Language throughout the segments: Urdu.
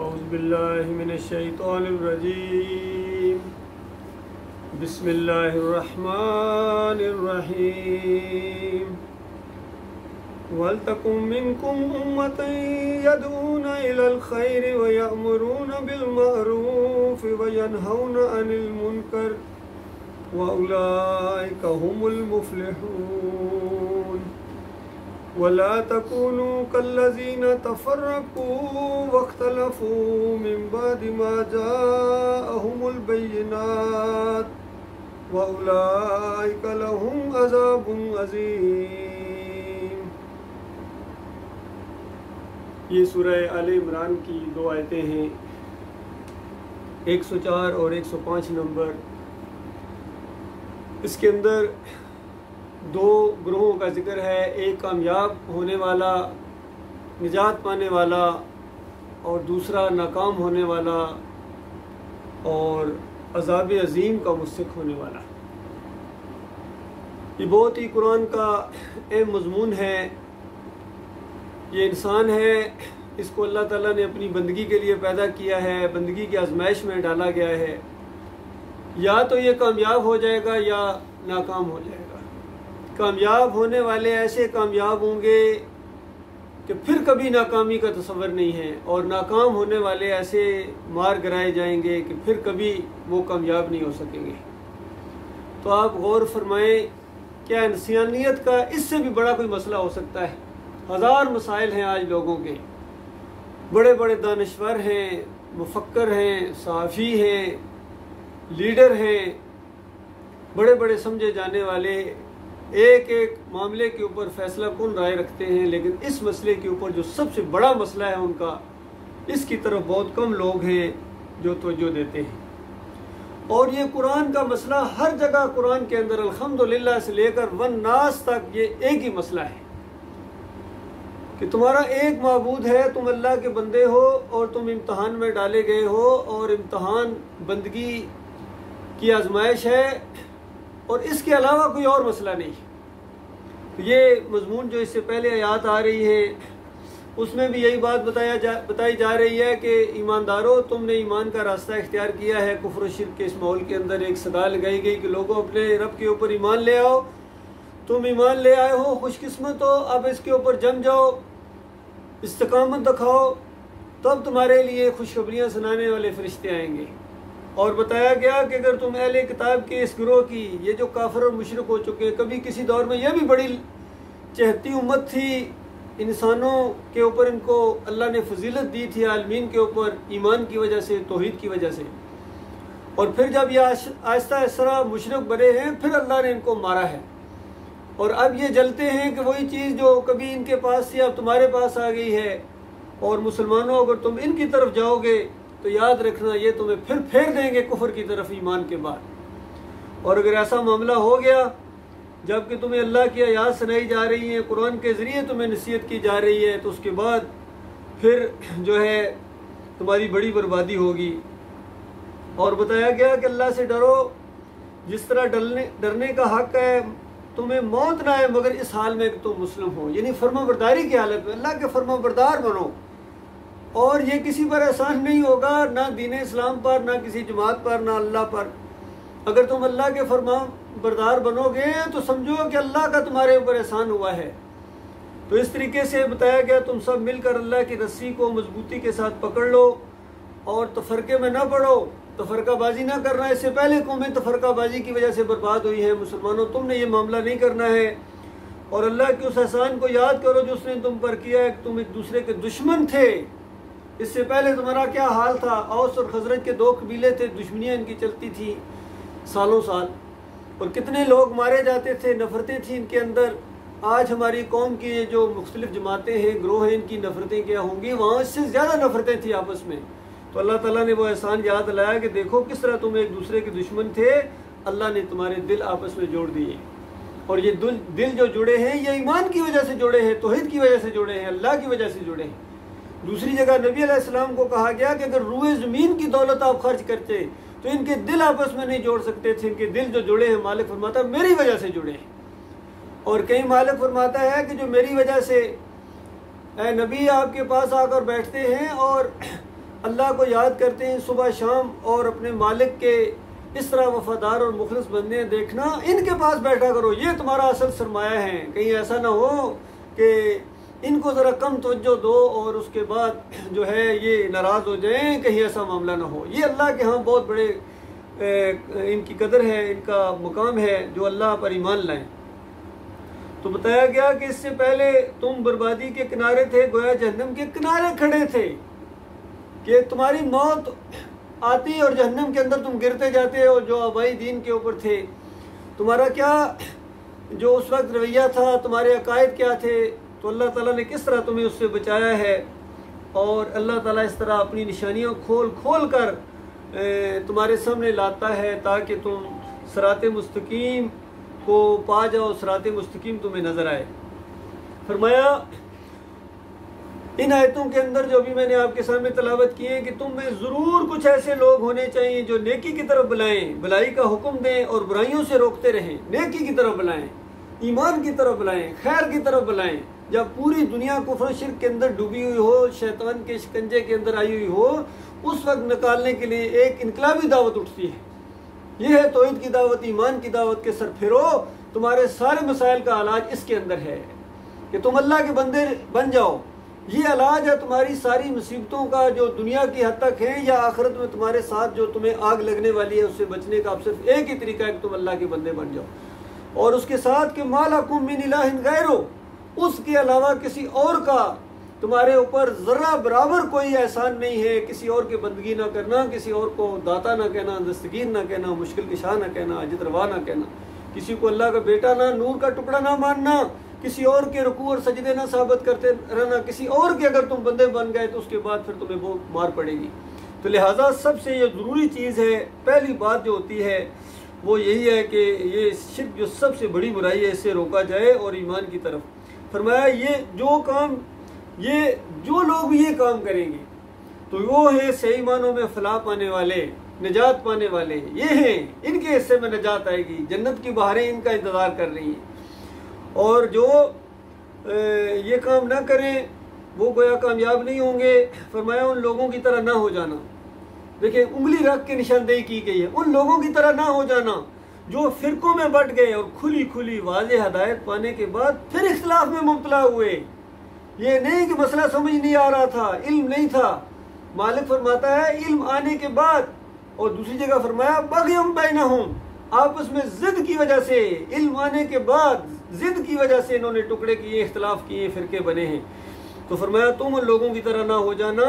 اعوذ باللہ من الشیطان الرجیم بسم اللہ الرحمن الرحیم وَلْتَكُن مِّنكُمْ أُمَّةٌ يَدْعُونَ إِلَى الْخَيْرِ وَيَأْمُرُونَ بِالْمَعْرُوفِ وَيَنْهَوْنَ عَنِ الْمُنكَرِ وَأُولَٰئِكَ هُمُ الْمُفْلِحُونَ وَلَا تَكُونُوا كَالَّذِينَ تَفَرَّقُوا وَاخْتَلَفُوا مِن بَعْدِ مَا جَاءَهُمُ الْبَيِّنَاتُ وَأُولَٰئِكَ لَهُمْ عَذَابٌ عَظِيمٌ۔ یہ سورہ آل عمران کی دو آیتیں ہیں، 104 اور 105 نمبر۔ اس کے اندر دو گروہوں کا ذکر ہے، ایک کامیاب ہونے والا، نجات پانے والا، اور دوسرا ناکام ہونے والا اور عذاب عظیم کا مستحق ہونے والا۔ یہ بہت ہی قرآن کا اہم مضمون ہے۔ یہ انسان ہے، اس کو اللہ تعالیٰ نے اپنی بندگی کے لیے پیدا کیا ہے، بندگی کی آزمائش میں ڈالا گیا ہے۔ یا تو یہ کامیاب ہو جائے گا یا ناکام ہو جائے گا۔ کامیاب ہونے والے ایسے کامیاب ہوں گے کہ پھر کبھی ناکامی کا تصور نہیں ہے، اور ناکام ہونے والے ایسے مار گرائے جائیں گے کہ پھر کبھی وہ کامیاب نہیں ہو سکیں گے۔ تو آپ غور فرمائیں، کیا انسانیت کا اس سے بھی بڑا کوئی مسئلہ ہو سکتا ہے؟ ہزار مسائل ہیں آج لوگوں کے، بڑے بڑے دانشور ہیں، مفکر ہیں، صحافی ہیں، لیڈر ہیں، بڑے بڑے سمجھے جانے والے ایک ایک معاملے کے اوپر فیصلہ کن رائے رکھتے ہیں، لیکن اس مسئلے کے اوپر جو سب سے بڑا مسئلہ ہے ان کا، اس کی طرف بہت کم لوگ ہیں جو توجہ دیتے ہیں۔ اور یہ قرآن کا مسئلہ ہر جگہ قرآن کے اندر الحمدللہ سے لے کر والناس تک یہ ایک ہی مسئلہ ہے کہ تمہارا ایک معبود ہے، تم اللہ کے بندے ہو اور تم امتحان میں ڈالے گئے ہو، اور امتحان بندگی کی آزمائش ہے، اور اس کے علاوہ کوئی اور مسئلہ نہیں۔ یہ مضمون جو اس سے پہلے آیات آ رہی ہے اس میں بھی یہی بات بتائی جا رہی ہے کہ ایمانداروں، تم نے ایمان کا راستہ اختیار کیا ہے۔ کفر و شرک کے اس ماحول کے اندر ایک صدا لگائی گئی کہ لوگوں اپنے رب کے اوپر ایمان لے آؤ، تم ایمان لے آئے ہو، خوش قسمت ہو، اب اس کے اوپر جم جاؤ، استقامت دکھاؤ، تب تمہارے لیے خوشخبریاں سنانے والے فرشتے آئیں گے۔ اور بتایا گیا کہ اگر تم اہل کتاب کے اس گروہ کی، یہ جو کافر اور مشرک ہو چکے، کبھی کسی دور میں یہ بھی بڑی چہتی امت تھی، انسانوں کے اوپر ان کو اللہ نے فضیلت دی تھی، عالمین کے اوپر ایمان کی وجہ سے، توحید کی وجہ سے، اور پھر جب یہ آہستہ آہستہ مشرک بنے ہیں، پھر اللہ نے ان کو مارا ہے، اور اب یہ جلتے ہیں کہ وہی چیز جو کبھی ان کے پاس تھی اب تمہارے پاس آ گئی ہے، اور مسلمانوں اگر تم ان کی طرف جاؤ گے تو یاد رکھنا یہ تمہیں پھر پھیر دیں گے کفر کی طرف ایمان کے بعد۔ اور اگر ایسا معاملہ ہو گیا جب کہ تمہیں اللہ کی آیات سنائی جا رہی ہیں، قرآن کے ذریعے تمہیں نصیحت کی جا رہی ہے، تو اس کے بعد پھر جو ہے تمہاری بڑی بربادی ہوگی۔ اور بتایا گیا کہ اللہ سے ڈرو، جس طرح ڈرنے کا حق ہے، تمہیں موت نہ آئے مگر اس حال میں کہ تم مسلم ہو، یعنی فرما برداری کی حالت میں اللہ کے فرما بردار بنو۔ اور یہ کسی پر احسان نہیں ہوگا، نہ دین اسلام پر، نہ کسی جماعت پر، نہ اللہ پر۔ اگر تم اللہ کے فرما بردار بنو گے تو سمجھو کہ اللہ کا تمہارے اوپر احسان ہوا ہے۔ تو اس طریقے سے بتایا گیا تم سب مل کر اللہ کی رسی کو مضبوطی کے ساتھ پکڑ لو اور تفرقے میں نہ پڑو، تفرقہ بازی نہ کرنا۔ اس سے پہلے قومیں تفرقہ بازی کی وجہ سے برباد ہوئی ہیں، مسلمانوں تم نے یہ معاملہ نہیں کرنا ہے، اور اللہ کے اس احسان کو یاد کرو جو اس نے تم پر کیا ہے کہ تم ایک دوسرے کے دشمن تھے۔ اس سے پہلے تمہارا کیا حال تھا؟ اوس اور خزرج کے دو قبیلے تھے، دشمنیاں ان کی چلتی تھی سالوں سال، اور کتنے لوگ مارے جاتے تھے، نفرتیں تھیں ان کے اندر۔ آج ہماری قوم کی جو مختلف جماعتیں ہیں، گروہ ہیں، ان کی نفرتیں کیا ہوں گی؟ وہاں اس سے زیادہ نفرتیں تھیں آپس میں۔ تو اللہ تعالیٰ نے وہ احسان یاد دلایا کہ دیکھو کس طرح تم ایک دوسرے کے دشمن تھے، اللہ نے تمہارے دل آپس میں جوڑ دیے، اور یہ دل جو جڑے ہیں یہ ایمان کی وجہ سے جڑے ہیں، توحید کی وجہ سے جڑے ہیں، اللہ کی وجہ سے جڑے ہیں۔ دوسری جگہ نبی علیہ السلام کو کہا گیا کہ اگر روئے زمین کی دولت آپ خرچ کرتے تو ان کے دل آپس میں نہیں جوڑ سکتے تھے، ان کے دل جو جڑے ہیں مالک فرماتا میری وجہ سے جڑے ہیں۔ اور کہیں مالک فرماتا ہے کہ جو میری وجہ سے اے نبی آپ کے پاس آ کر بیٹھتے ہیں اور اللہ کو یاد کرتے ہیں صبح شام اور اپنے مالک کے اس طرح وفادار اور مخلص بندے دیکھنا، ان کے پاس بیٹھا کرو، یہ تمہارا اصل سرمایہ ہے۔ کہیں ایسا نہ ہو کہ ان کو ذرا کم توجہ دو اور اس کے بعد جو ہے یہ ناراض ہو جائیں، کہیں ایسا معاملہ نہ ہو۔ یہ اللہ کے ہاں بہت بڑے ان کی قدر ہے، ان کا مقام ہے جو اللہ پر ایمان لائیں۔ تو بتایا گیا کہ اس سے پہلے تم بربادی کے کنارے تھے، گویا جہنم کے کنارے کھڑے تھے، کہ تمہاری موت آتی اور جہنم کے اندر تم گرتے جاتے ہو جو آبائی دین کے اوپر تھے۔ تمہارا کیا جو اس وقت رویہ تھا، تمہارے عقائد کیا تھے، تو اللہ تعالیٰ نے کس طرح تمہیں اس سے بچایا ہے، اور اللہ تعالیٰ اس طرح اپنی نشانیاں کھول کھول کر تمہارے سامنے لاتا ہے تاکہ تم صراط مستقیم کو پا جاؤ، صراط مستقیم تمہیں نظر آئے۔ فرمایا ان آیتوں کے اندر جو بھی میں نے آپ کے سامنے تلاوت کی ہے کہ تم میں ضرور کچھ ایسے لوگ ہونے چاہیے جو نیکی کی طرف بلائیں، بھلائی کا حکم دیں اور برائیوں سے روکتے رہیں، نیکی کی طرف بلائیں، ایمان کی طرف بلائیں، خیر کی طرف بلائیں۔ جب پوری دنیا کفر و شرک کے اندر ڈوبی ہوئی ہو، شیطان کے شکنجے کے اندر آئی ہوئی ہو، اس وقت نکالنے کے لیے ایک انقلابی دعوت اٹھتی ہے، یہ ہے توحید کی دعوت، ایمان کی دعوت کے سر پھرو، تمہارے سارے مسائل کا علاج اس کے اندر ہے کہ تم اللہ کے بندے بن جاؤ۔ یہ علاج ہے تمہاری ساری مصیبتوں کا جو دنیا کی حد تک ہیں یا آخرت میں تمہارے ساتھ جو تمہیں آگ لگنے والی ہے اس سے بچنے کا اب صرف ایک ہی طریقہ ہے کہ تم اللہ کے بندے بن جاؤ، اور اس کے ساتھ کہ ما لکم من الہ غیرہ، اس کے علاوہ کسی اور کا تمہارے اوپر ذرہ برابر کوئی احسان نہیں ہے۔ کسی اور کی بندگی نہ کرنا، کسی اور کو داتا نہ کہنا، دستگیر نہ کہنا، مشکل کشا نہ کہنا، اجد روا نہ کہنا، کسی کو اللہ کا بیٹا نہ، نور کا ٹکڑا نہ ماننا، کسی اور کے رکوع اور سجدے نہ ثابت کرتے رہنا، کسی اور کے اگر تم بندے بن گئے تو اس کے بعد پھر تمہیں وہ مار پڑے گی۔ تو لہٰذا سب سے یہ ضروری چیز ہے، پہلی بات جو ہوتی ہے وہ یہی ہے کہ یہ شرک جو سب سے بڑی برائی ہے اس سے روکا جائے اور ایمان کی طرف۔ فرمایا یہ جو لوگ یہ کام کریں گے تو وہ ہیں صحیح معنوں میں فلاح پانے والے، نجات پانے والے، یہ ہیں، ان کے حصے میں نجات آئے گی، جنت کی بہاریں ان کا انتظار کر رہی ہیں۔ اور جو یہ کام نہ کریں وہ گویا کامیاب نہیں ہوں گے۔ فرمایا ان لوگوں کی طرح نہ ہو جانا، دیکھیں انگلی رکھ کے نشاندہی کی گئی ہے، ان لوگوں کی طرح نہ ہو جانا جو فرقوں میں بٹ گئے اور کھلی کھلی واضح ہدایت پانے کے بعد پھر اختلاف میں مبتلا ہوئے۔ یہ نہیں کہ مسئلہ سمجھ نہیں آ رہا تھا، علم نہیں تھا، مالک فرماتا ہے علم آنے کے بعد، اور دوسری جگہ فرمایا بغیم بینہم، آپس میں ضد کی وجہ سے، علم آنے کے بعد ضد کی وجہ سے انہوں نے ٹکڑے کیے، اختلاف کیے، فرقے بنے ہیں۔ تو فرمایا تم ان لوگوں کی طرح نہ ہو جانا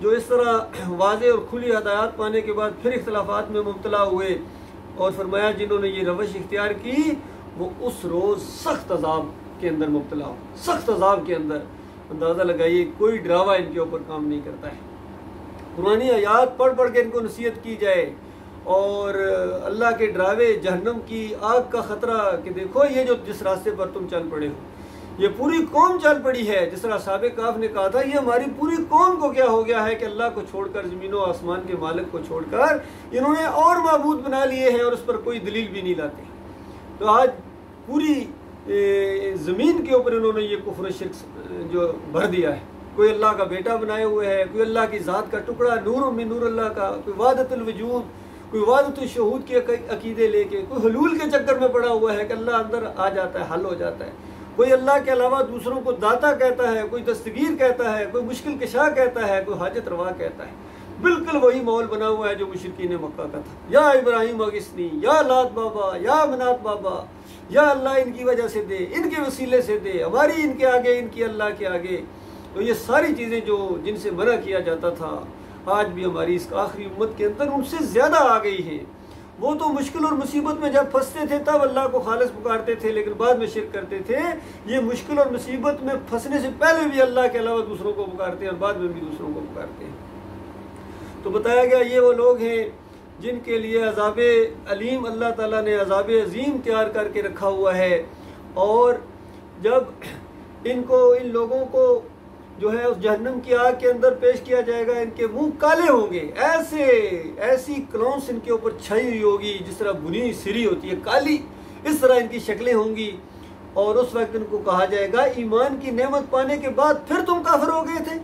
جو اس طرح واضح اور کھلی ہدایات پانے کے بعد پھر اختلافات میں مبتلا ہوئے، اور فرمایا جنہوں نے یہ روش اختیار کی وہ اس روز سخت عذاب کے اندر مبتلا ہو، سخت عذاب کے اندر۔ اندازہ لگائیے کوئی ڈراوا ان کے اوپر کام نہیں کرتا ہے، قرآنی آیات پڑھ پڑھ کے ان کو نصیحت کی جائے، اور اللہ کے ڈراوے، جہنم کی آگ کا خطرہ کہ دیکھو یہ جو جس راستے پر تم چل پڑے ہو، یہ پوری قوم چل پڑی ہے، جس طرح اصحاب کہف نے کہا تھا یہ ہماری پوری قوم کو کیا ہو گیا ہے کہ اللہ کو چھوڑ کر، زمین و آسمان کے مالک کو چھوڑ کر انہوں نے اور معبود بنا لیے ہیں اور اس پر کوئی دلیل بھی نہیں لاتے۔ تو آج پوری زمین کے اوپر انہوں نے یہ کفر و شرک جو بھر دیا ہے، کوئی اللہ کا بیٹا بنائے ہوئے ہے، کوئی اللہ کی ذات کا ٹکڑا، نور من نور اللہ کا، کوئی وحدت الوجود، کوئی وحدت الشہود کے عقیدے لے کے، کوئی حلول کے چکر میں پڑا ہوا ہے کہ اللہ اندر آ جاتا ہے، حل ہو جاتا ہے، کوئی اللہ کے علاوہ دوسروں کو داتا کہتا ہے، کوئی دستگیر کہتا ہے، کوئی مشکل کشا کہتا ہے، کوئی حاجت روا کہتا ہے۔ بالکل وہی ماحول بنا ہوا ہے جو مشرکین مکہ کا تھا، یا ابراہیم اغثنی، یا لات بابا، یا منات بابا، یا اللہ ان کی وجہ سے دے، ان کے وسیلے سے دے، ہماری ان کے آگے، ان کی اللہ کے آگے۔ تو یہ ساری چیزیں جو جن سے منع کیا جاتا تھا آج بھی ہماری اس آخری امت کے اندر ان سے زیادہ آ گئی ہیں۔ وہ تو مشکل اور مصیبت میں جب پھنستے تھے تب اللہ کو خالص پکارتے تھے، لیکن بعد میں شرک کرتے تھے۔ یہ مشکل اور مصیبت میں پھنسنے سے پہلے بھی اللہ کے علاوہ دوسروں کو پکارتے ہیں اور بعد میں بھی دوسروں کو پکارتے ہیں۔ تو بتایا گیا یہ وہ لوگ ہیں جن کے لیے عذاب علیم اللہ تعالیٰ نے عذاب عظیم تیار کر کے رکھا ہوا ہے، اور جب ان لوگوں کو جو ہے اس جہنم کی آگ کے اندر پیش کیا جائے گا، ان کے منہ کالے ہوں گے، ایسی کلونس ان کے اوپر چھائی ہوئی ہوگی جس طرح بنی سری ہوتی ہے کالی، اس طرح ان کی شکلیں ہوں گی، اور اس وقت ان کو کہا جائے گا ایمان کی نعمت پانے کے بعد پھر تم کافر ہو گئے تھے،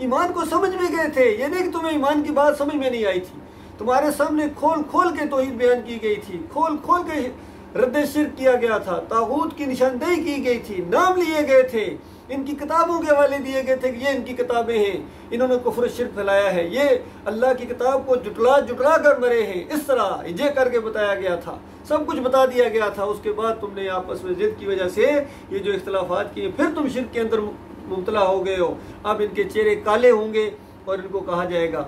ایمان کو سمجھ بھی گئے تھے، یہ نہیں کہ تمہیں ایمان کی بات سمجھ میں نہیں آئی تھی، تمہارے سامنے کھول کھول کے توحید بیان کی گئی تھی، کھول کھول کے رد شرک کیا گیا تھا، طاغوت کی نشاندہی کی گئی تھی، نام لیے گئے تھے، ان کی کتابوں کے حوالے دیے گئے تھے کہ یہ ان کی کتابیں ہیں، انہوں نے کفر و شرک پھیلایا ہے، یہ اللہ کی کتاب کو جٹلا کر مرے ہیں، اس طرح یہ کر کے بتایا گیا تھا، سب کچھ بتا دیا گیا تھا۔ اس کے بعد تم نے آپس میں ضد کی وجہ سے یہ جو اختلافات کیے، پھر تم شرک کے اندر مبتلا ہو گئے ہو، اب ان کے چہرے کالے ہوں گے اور ان کو کہا جائے گا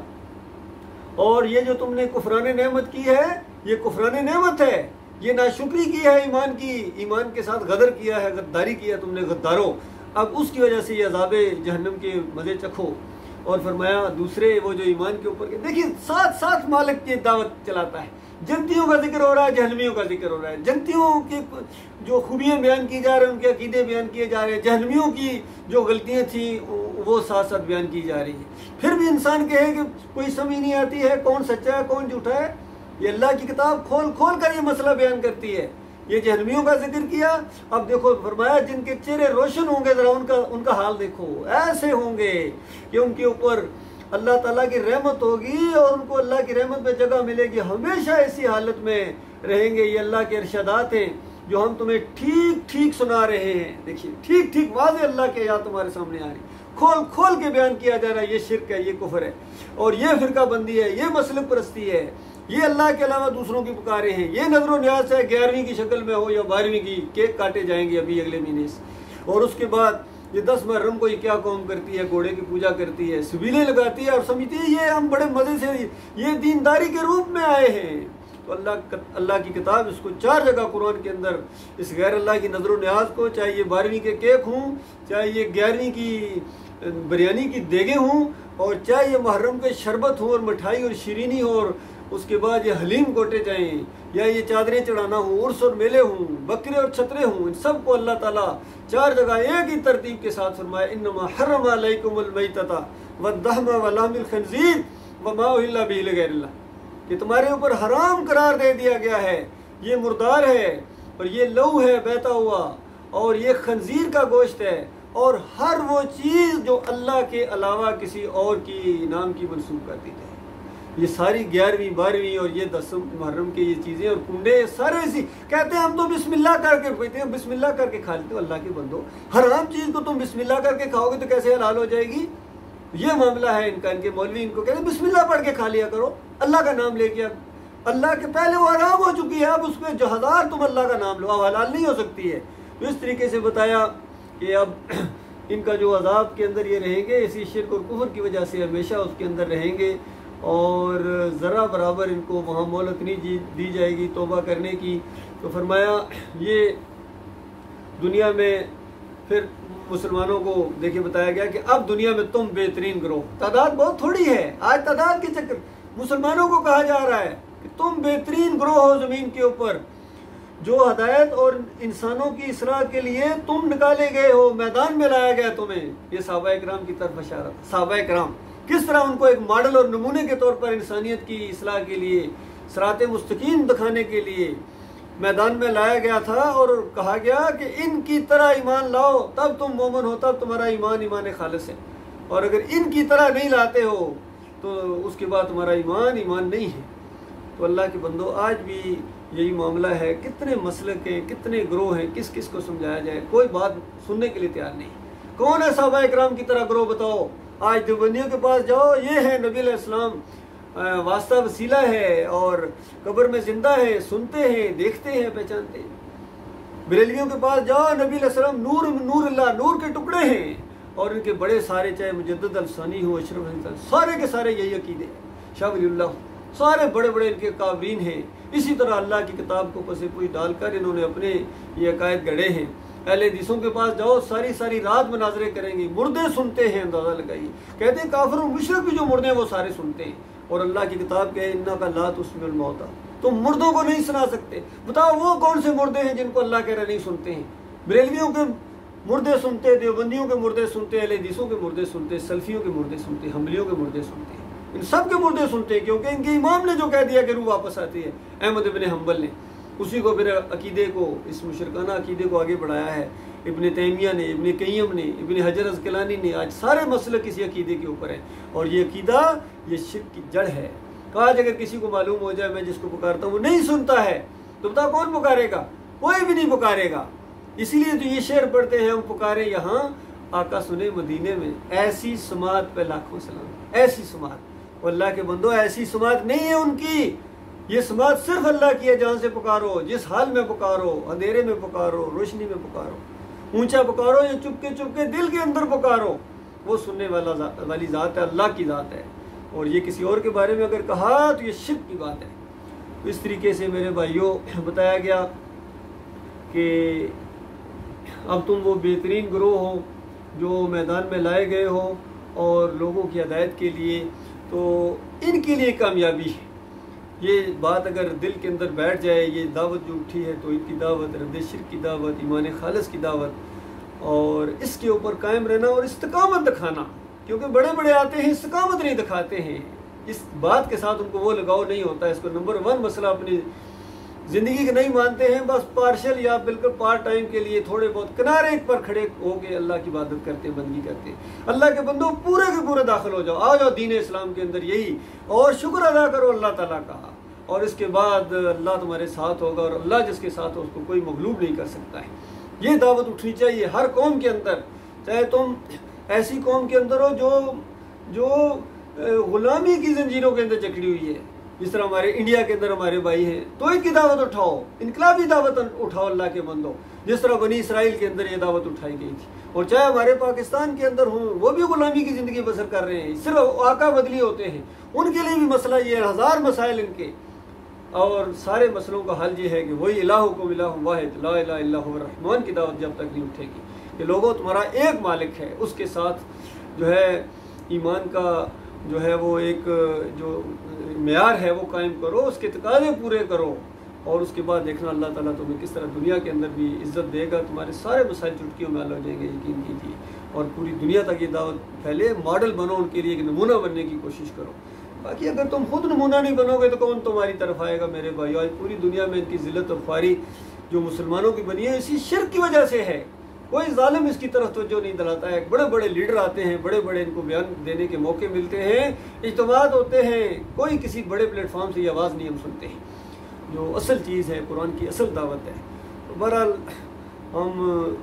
اور یہ جو تم نے کفران نعمت کی ہے یہ کفران نعمت ہے، یہ ناشکری کی ہے ایمان کی، ایمان کے ساتھ غدر کیا ہے، غداری کیا تم نے، غدارو، اب اس کی وجہ سے یہ عذاب جہنم کے مزے چکھو۔ اور فرمایا دوسرے وہ جو ایمان کے اوپر دیکھیے ساتھ ساتھ مالک کی دعوت چلاتا ہے، جنتیوں کا ذکر ہو رہا ہے، جہنمیوں کا ذکر ہو رہا ہے، جنتیوں کی جو خوبیاں بیان کی جا رہے ہیں، ان کے عقیدے بیان کیے جا رہے ہیں، جہنمیوں کی جو غلطیاں تھیں وہ ساتھ ساتھ بیان کی جا رہی ہیں۔ پھر بھی انسان کہے کہ کوئی سمجھ نہیں آتی ہے کون سچا ہے کون جھوٹا ہے، یہ اللہ کی کتاب کھول کھول کر یہ مسئلہ بیان کرتی ہے۔ یہ جہنمیوں کا ذکر کیا، اب دیکھو فرمایا جن کے چہرے روشن ہوں گے، ذرا ان کا حال دیکھو، ایسے ہوں گے کہ ان کے اوپر اللہ تعالیٰ کی رحمت ہوگی اور ان کو اللہ کی رحمت میں جگہ ملے گی، ہمیشہ ایسی حالت میں رہیں گے۔ یہ اللہ کے ارشادات ہیں جو ہم تمہیں ٹھیک ٹھیک سنا رہے ہیں، دیکھیے ٹھیک ٹھیک واضح اللہ کے آیات تمہارے سامنے آ رہی، کھول کھول کے بیان کیا جا رہا ہے، یہ شرک ہے، یہ کفر ہے اور یہ فرقہ بندی ہے، یہ مسلک پرستی ہے، یہ اللہ کے علاوہ دوسروں کی پکارے ہیں، یہ نظر و نیاز ہے 11ویں کی شکل میں ہو یا 12ویں کی، کیک کاٹے جائیں گے ابھی اگلے مہینے سے۔ اور اس کے بعد یہ 10 محرم کو یہ کیا قوم کرتی ہے، گھوڑے کی پوجا کرتی ہے، سبیلیں لگاتی ہے اور سمجھتی ہے یہ ہم بڑے مزے سے یہ دینداری کے روپ میں آئے ہیں۔ تو اللہ کی کتاب اس کو 4 جگہ قرآن کے اندر اس غیر اللہ کی نظر و نیاز کو، چاہے یہ 12ویں کے کیک ہوں، چاہے یہ 11ویں کی بریانی کی دیگیں ہوں، اور چاہے یہ محرم کے شربت ہوں اور مٹھائی اور شیرینی ہو، اور اس کے بعد یہ حلیم کوٹے جائیں، یا یہ چادریں چڑھانا ہوں، عرس اور میلے ہوں، بکرے اور چھترے ہوں، ان سب کو اللہ تعالیٰ 4 جگہ ایک ہی ترتیب کے ساتھ فرمایا انما حرم علیکم المیتۃ والدم ولحم الخنزیر وما اہل بہ لغیر اللہ، کہ تمہارے اوپر حرام قرار دے دیا گیا ہے، یہ مردار ہے اور یہ لہو ہے بہتا ہوا اور یہ خنزیر کا گوشت ہے، اور ہر وہ چیز جو اللہ کے علاوہ کسی اور کی نام کی منسوب کر دی جائے۔ یہ ساری 11ویں 12ویں اور یہ 10 محرم کے یہ چیزیں اور کنڈے سارے اسی کہتے ہیں ہم تو بسم اللہ کر کے پیتے ہیں، بسم اللہ کر کے کھا لیتے ہو، اللہ کے بندو حرام چیز کو تم بسم اللہ کر کے کھاؤ گے تو کیسے حلال ہو جائے گی؟ یہ معاملہ ہے ان کا، ان کے مولوی ان کو کہتے ہیں بسم اللہ پڑھ کے کھا لیا کرو، اللہ کا نام لے کے، اللہ کے پہلے وہ حرام ہو چکی ہے، اب اس میں جو ہزار تم اللہ کا نام لو اب حلال نہیں ہو سکتی ہے۔ تو اس طریقے سے بتایا کہ اب ان کا جو عذاب کے اندر یہ رہیں گے اسی شرک اور کفر کی وجہ سے ہمیشہ اس کے اندر رہیں گے، اور ذرا برابر ان کو وہاں مہلت نہیں دی جائے گی توبہ کرنے کی۔ تو فرمایا یہ دنیا میں پھر مسلمانوں کو دیکھیں بتایا گیا کہ اب دنیا میں تم بہترین گروہ، تعداد بہت تھوڑی ہے، آج تعداد کے چکر مسلمانوں کو کہا جا رہا ہے کہ تم بہترین گروہ ہو زمین کے اوپر، جو ہدایت اور انسانوں کی اصلاح کے لیے تم نکالے گئے ہو، میدان میں لایا گیا تمہیں۔ یہ صحابہ کرام کی طرف اشارہ تھا، صحابہ کرام کس طرح ان کو ایک ماڈل اور نمونے کے طور پر انسانیت کی اصلاح کے لیے، صراط مستقیم دکھانے کے لیے میدان میں لایا گیا تھا، اور کہا گیا کہ ان کی طرح ایمان لاؤ تب تم مومن ہو، تب تمہارا ایمان خالص ہے، اور اگر ان کی طرح نہیں لاتے ہو تو اس کے بعد تمہارا ایمان نہیں ہے۔ تو اللہ کے بندو آج بھی یہی معاملہ ہے، کتنے مسلک ہیں، کتنے گروہ ہیں، کس کس کو سمجھایا جائے، کوئی بات سننے کے لیے تیار نہیں۔ کون ہے صحابہ اکرام کی طرح گروہ بتاؤ؟ آج دیوبندیوں کے پاس جاؤ، یہ ہے نبی علیہ السلام واسطہ وسیلہ ہے اور قبر میں زندہ ہے، سنتے ہیں، دیکھتے ہیں، پہچانتے ہیں۔ بریلویوں کے پاس جاؤ، نبی علیہ السلام نور اللہ، نور کے ٹکڑے ہیں، اور ان کے بڑے سارے چاہے مجدد الثانی ہو، اشرف الثانی، سارے کے سارے یہی عقیدے ہیں، شاہ ولی اللہ، سارے بڑے بڑے ان کے کابرین ہیں۔ اسی طرح اللہ کی کتاب کو پسے پوئی ڈال کر انہوں نے اپنے یہ عقائد گڑے ہیں۔ اہل حدیثوں کے پاس جاؤ، ساری رات مناظرے کریں گے، مردے سنتے ہیں، اندازہ لگائیے، کہتے ہیں کافر و مشرک بھی جو مردے ہیں وہ سارے سنتے ہیں، اور اللہ کی کتاب کہ انک لا تسمع الموتیٰ، تم مردوں کو نہیں سنا سکتے۔ بتاؤ وہ کون سے مردے ہیں جن کو اللہ کہہ رہے نہیں سنتے ہیں؟ بریلویوں کے مردے سنتے، دیوبندیوں کے مردے سنتے، اہل حدیثوں کے مردے سنتے، سلفیوں کے مردے سنتے، حنبلیوں کے مردے سنتے، ان سب کے مردے سنتے ہیں، کیونکہ ان کے امام نے جو کہہ دیا کہ روح واپس آتی ہے، احمد ابن حنبل نے، اسی کو پھر عقیدے کو، اس مشرکانہ عقیدے کو آگے بڑھایا ہے۔ ابن تیمیہ نے، ابن قیم نے، ابن حجر عسقلانی نے، آج سارے مسلک کسی عقیدے کے اوپر ہیں، اور یہ عقیدہ یہ شرک کی جڑ ہے۔ آج اگر کسی کو معلوم ہو جائے میں جس کو پکارتا ہوں وہ نہیں سنتا ہے تو بتا کون پکارے گا؟ کوئی بھی نہیں پکارے گا۔ اسی لیے تو یہ شعر پڑھتے ہیں، ہم پکارے یہاں آقا سنے مدینے میں، ایسی سماعت پہ لاکھوں سلام، ایسی سماعت۔ اللہ کے بندو ایسی سماعت نہیں ہے ان کی، یہ سماعت صرف اللہ کی ہے، جہاں سے پکارو، جس حال میں پکارو، اندھیرے میں پکارو، روشنی میں پکارو، اونچا پکارو یا چپکے چپکے دل کے اندر پکارو، وہ سننے والی ذات ہے، اللہ کی ذات ہے۔ اور یہ کسی اور کے بارے میں اگر کہا تو یہ شرک کی بات ہے۔ اس طریقے سے میرے بھائیوں بتایا گیا کہ اب تم وہ بہترین گروہ ہو جو میدان میں لائے گئے ہو اور لوگوں کی ہدایت کے لیے، تو ان کے لیے کامیابی ہے۔ یہ بات اگر دل کے اندر بیٹھ جائے، یہ دعوت جو اٹھی ہے توحید کی دعوت، رد شرک کی دعوت، ایمان خالص کی دعوت، اور اس کے اوپر قائم رہنا اور استقامت دکھانا، کیونکہ بڑے بڑے آتے ہیں استقامت نہیں دکھاتے ہیں، اس بات کے ساتھ ان کو وہ لگاؤ نہیں ہوتا ہے، اس کو نمبر 1 مسئلہ اپنی زندگی کے نہیں مانتے ہیں، بس پارشل یا بالکل پارٹ ٹائم کے لیے تھوڑے بہت کنارے پر کھڑے ہو کے اللہ کی عبادت کرتے ہیں، بندگی کرتے ہیں۔ اللہ کے بندوں پورے کے پورے داخل ہو جاؤ، آ جاؤ دین اسلام کے اندر، یہی، اور شکر ادا کرو اللہ تعالیٰ کا، اور اس کے بعد اللہ تمہارے ساتھ ہوگا، اور اللہ جس کے ساتھ ہو اس کو کوئی مغلوب نہیں کر سکتا ہے۔ یہ دعوت اٹھنی چاہیے ہر قوم کے اندر، چاہے تم ایسی قوم کے اندر ہو جو غلامی کی زنجیروں کے اندر جکڑی ہوئی ہے، جس طرح ہمارے انڈیا کے اندر ہمارے بھائی ہیں، تو ان کی دعوت اٹھاؤ، انقلابی دعوت اٹھاؤ اللہ کے بندو، جس طرح بنی اسرائیل کے اندر یہ دعوت اٹھائی گئی تھی۔ اور چاہے ہمارے پاکستان کے اندر ہوں، وہ بھی غلامی کی زندگی بسر کر رہے ہیں، صرف آقا بدلی ہوتے ہیں، ان کے لیے بھی مسئلہ یہ ہے، 1000 مسائل ان کے، اور سارے مسئلوں کا حل یہ ہے کہ وہی الہکم الہ واحد لا الہ الا هو الرحمن کی دعوت جب تک نہیں اٹھے گی کہ لوگوں تمہارا ایک مالک ہے، اس کے ساتھ جو ہے ایمان کا جو ہے وہ ایک جو معیار ہے وہ قائم کرو، اس کے تقاضے پورے کرو، اور اس کے بعد دیکھنا اللہ تعالیٰ تمہیں کس طرح دنیا کے اندر بھی عزت دے گا، تمہارے سارے مسائل چٹکیوں میں حل ہو جائیں گے، یقین کیجیے، اور پوری دنیا تک یہ دعوت پھیلے، ماڈل بنو ان کے لیے، کہ نمونہ بننے کی کوشش کرو۔ باقی اگر تم خود نمونہ نہیں بنو گے تو کون تمہاری طرف آئے گا میرے بھائیو؟ آج پوری دنیا میں ان کی ذلت اور خواری جو مسلمانوں کی بنی ہے اسی شرک کی وجہ سے ہے، کوئی ظالم اس کی طرف توجہ نہیں دلاتا ہے۔ بڑے بڑے لیڈر آتے ہیں، بڑے بڑے ان کو بیان دینے کے موقع ملتے ہیں، اجتماعات ہوتے ہیں، کوئی کسی بڑے پلیٹ فارم سے یہ آواز نہیں ہم سنتے ہیں، جو اصل چیز ہے، قرآن کی اصل دعوت ہے۔ تو بہرحال ہم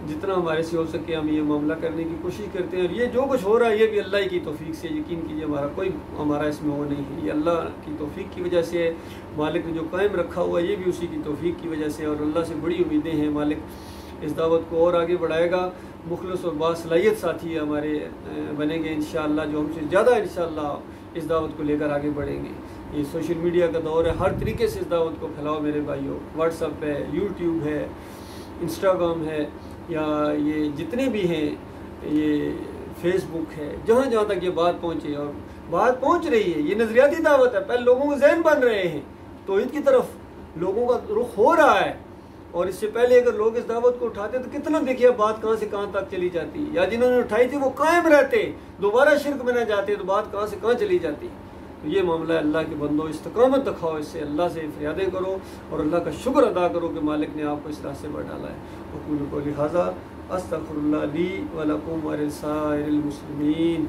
جتنا ہمارے سے ہو سکے ہم یہ معاملہ کرنے کی کوشش کرتے ہیں، اور یہ جو کچھ ہو رہا ہے یہ بھی اللہ کی توفیق سے، یقین کیجیے ہمارا اس میں وہ نہیں ہے، یہ اللہ کی توفیق کی وجہ سے، مالک نے جو قائم رکھا ہوا ہے یہ بھی اسی کی توفیق کی وجہ سے، اور اللہ سے بڑی امیدیں ہیں، مالک اس دعوت کو اور آگے بڑھائے گا، مخلص اور باصلاحیت ساتھی ہمارے بنیں گے انشاءاللہ، جو ہم سے زیادہ انشاءاللہ اس دعوت کو لے کر آگے بڑھیں گے۔ یہ سوشل میڈیا کا دور ہے، ہر طریقے سے اس دعوت کو پھیلاؤ میرے بھائیوں، واٹس ایپ ہے، یوٹیوب ہے، انسٹاگرام ہے، یا یہ جتنے بھی ہیں، یہ فیس بک ہے، جہاں جہاں تک یہ بات پہنچے، اور بات پہنچ رہی ہے، یہ نظریاتی دعوت ہے، پہلے لوگوں کے ذہن بن رہے ہیں، توحید کی طرف لوگوں کا رخ ہو رہا ہے، اور اس سے پہلے اگر لوگ اس دعوت کو اٹھاتے تو کتنا دیکھیے بات کہاں سے کہاں تک چلی جاتی، یا جنہوں نے اٹھائی تھی وہ قائم رہتے، دوبارہ شرک میں نہ جاتے تو بات کہاں سے کہاں چلی جاتی۔ تو یہ معاملہ ہے، اللہ کے بندو استقامت دکھاؤ، اس سے اللہ سے فریادیں کرو اور اللہ کا شکر ادا کرو کہ مالک نے آپ کو اس راستے پر ڈالا ہے۔ اقول قولی ھذا استغفر اللہ لی ولکم ولسائر المسلمین۔